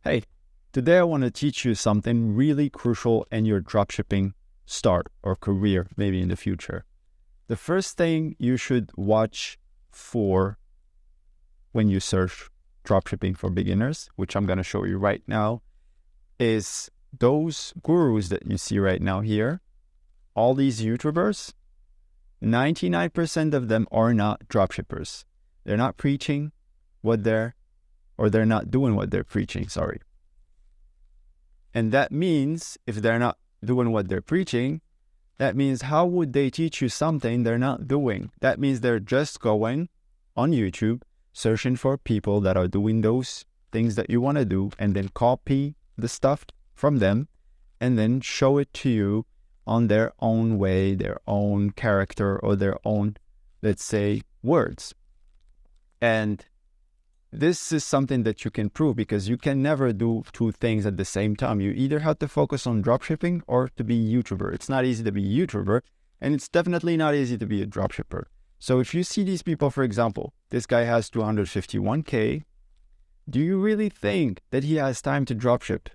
Hey, today I want to teach you something really crucial in your dropshipping start or career, maybe in the future. The first thing you should watch for when you search dropshipping for beginners, which I'm going to show you right now, is those gurus that you see right now here. All these YouTubers, 99% of them are not dropshippers. They're not preaching they're not doing what they're preaching, sorry. And that means if they're not doing what they're preaching, that means how would they teach you something they're not doing? That means they're just going on YouTube, searching for people that are doing those things that you want to do, and then copy the stuff from them, and then show it to you on their own way, their own character, or their own, let's say, words. And this is something that you can prove because you can never do two things at the same time. You either have to focus on dropshipping or to be a YouTuber. It's not easy to be a YouTuber, and it's definitely not easy to be a dropshipper. So if you see these people, for example, this guy has 251K, do you really think that he has time to dropship?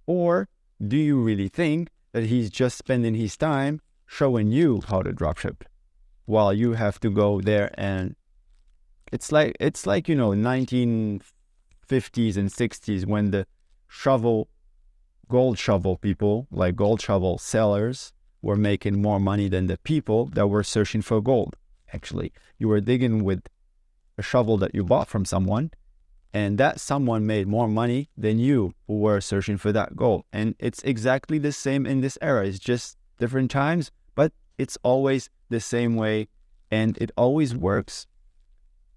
Or do you really think that he's just spending his time showing you how to dropship while you have to go there and it's like 1950s and 60s when the gold shovel people, like gold shovel sellers, were making more money than the people that were searching for gold. Actually, you were digging with a shovel that you bought from someone, and that someone made more money than you who were searching for that gold. And it's exactly the same in this era. It's just different times, but it's always the same way, and it always works.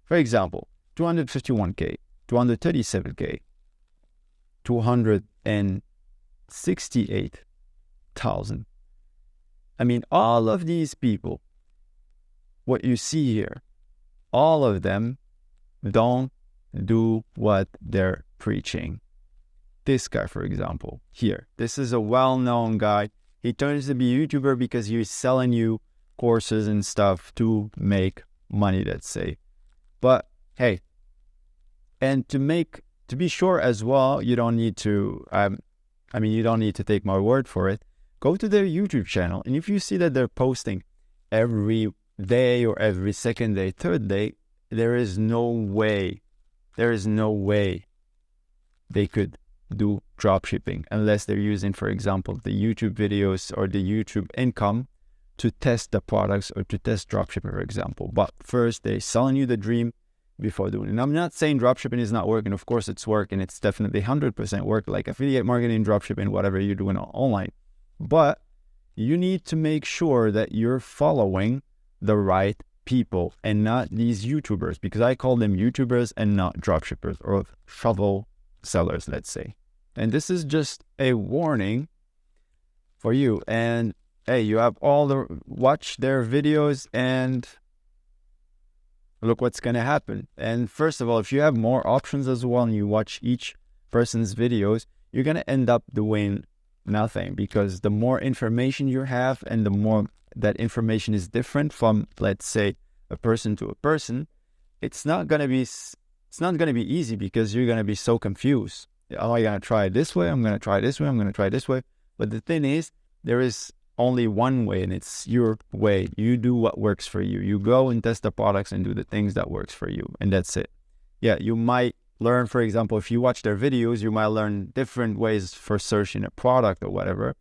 For example, 251K, 237K, 268,000. I mean, all of these people, what you see here, all of them don't do what they're preaching. This guy, for example, here, this is a well-known guy. He turns to be a YouTuber because he's selling you courses and stuff to make money, let's say. But hey, and to be sure as well, you don't need to, you don't need to take my word for it. Go to their YouTube channel, and if you see that they're posting every day or every second day, third day, there is no way they could do dropshipping unless they're using, for example, the YouTube videos or the YouTube income to test the products or to test dropshipping, for example. But first, they're selling you the dream before doing it. And I'm not saying dropshipping is not working. Of course, it's working. It's definitely 100% work, like affiliate marketing, dropshipping, whatever you're doing online. But you need to make sure that you're following the right people and not these YouTubers, because I call them YouTubers and not dropshippers or shovel sellers, let's say. And this is just a warning for you. And hey, you have watch their videos and look what's going to happen. And first of all, if you have more options as well and you watch each person's videos, you're going to end up doing nothing, because the more information you have and the more that information is different from, let's say, a person to a person, it's not going to be easy because you're going to be so confused. Oh, I'm going to try it this way. I'm going to try this way. I'm going to try this way. But the thing is, there is only one way, and it's your way. You do what works for you. You go and test the products and do the things that works for you, and that's it. Yeah, you might learn, for example, if you watch their videos, you might learn different ways for searching a product or whatever,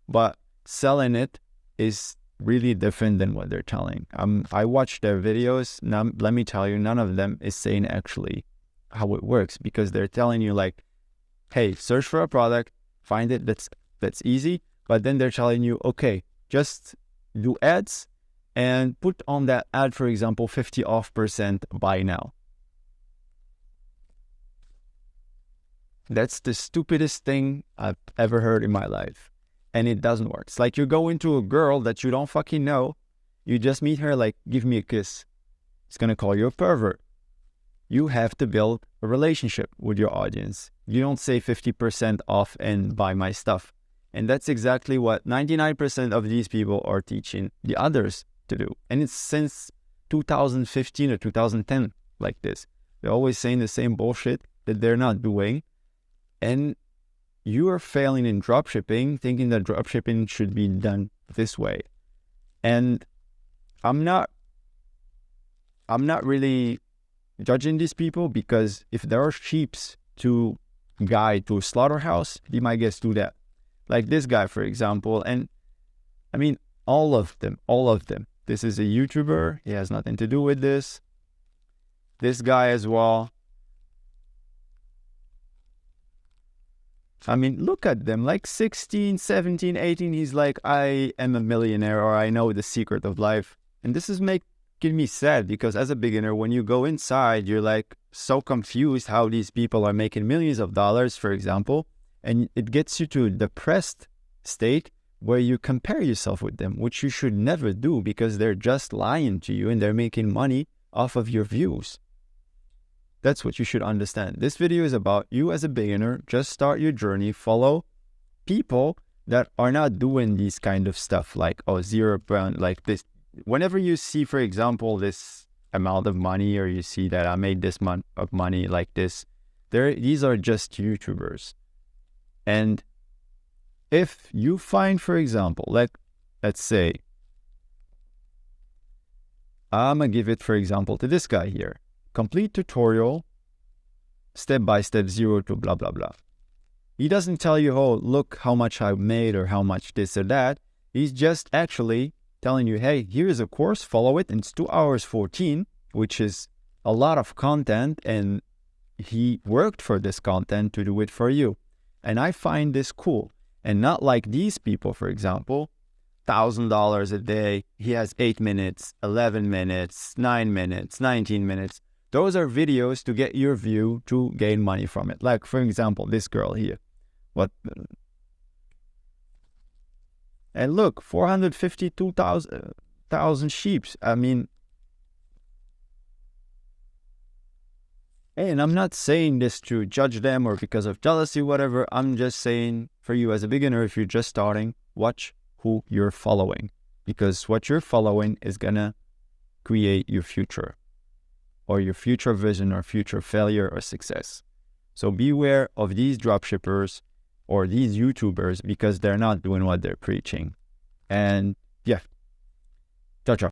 but selling it is really different than what they're telling. I watched their videos. Now, let me tell you, none of them is saying actually how it works, because they're telling you like, hey, search for a product, find it, that's easy. But then they're telling you, okay, just do ads and put on that ad, for example, 50% off buy now. That's the stupidest thing I've ever heard in my life. And it doesn't work. It's like you're going to a girl that you don't fucking know. You just meet her like, give me a kiss. It's going to call you a pervert. You have to build a relationship with your audience. You don't say 50% off and buy my stuff. And that's exactly what 99% of these people are teaching the others to do. And it's since 2015 or 2010 like this. They're always saying the same bullshit. that they're not doing, and you are failing in dropshipping, thinking that dropshipping should be done this way. And I'm not really judging these people, because if there are sheeps to guide to a slaughterhouse, they might just do that. Like this guy, for example, and I mean, all of them. This is a YouTuber. He has nothing to do with this. This guy as well. I mean, look at them, like 16, 17, 18. He's like, I am a millionaire, or I know the secret of life. And this is making me sad, because as a beginner, when you go inside, you're like so confused how these people are making millions of dollars, for example. And it gets you to a depressed state where you compare yourself with them, which you should never do, because they're just lying to you and they're making money off of your views. That's what you should understand. This video is about you as a beginner. Just start your journey. Follow people that are not doing these kind of stuff, like, oh, 0 brand, like this. Whenever you see, for example, this amount of money, or you see that I made this amount of money like this, these are just YouTubers. And if you find, for example, let's say, I'm going to give it, for example, to this guy here. Complete tutorial, step by step, 0 to blah, blah, blah. He doesn't tell you, oh, look how much I made or how much this or that. He's just actually telling you, hey, here's a course, follow it. And it's 2 hours 14, which is a lot of content. And he worked for this content to do it for you. And I find this cool. And not like these people, for example, $1,000 a day. He has 8 minutes, 11 minutes, 9 minutes, 19 minutes. Those are videos to get your view to gain money from it. Like, for example, this girl here. And look, 452,000 sheeps. I mean, and I'm not saying this to judge them or because of jealousy, whatever. I'm just saying, for you as a beginner, if you're just starting, watch who you're following, because what you're following is gonna create your future, or your future vision, or future failure or success. So beware of these dropshippers or these YouTubers, because they're not doing what they're preaching. And yeah, ciao, ciao.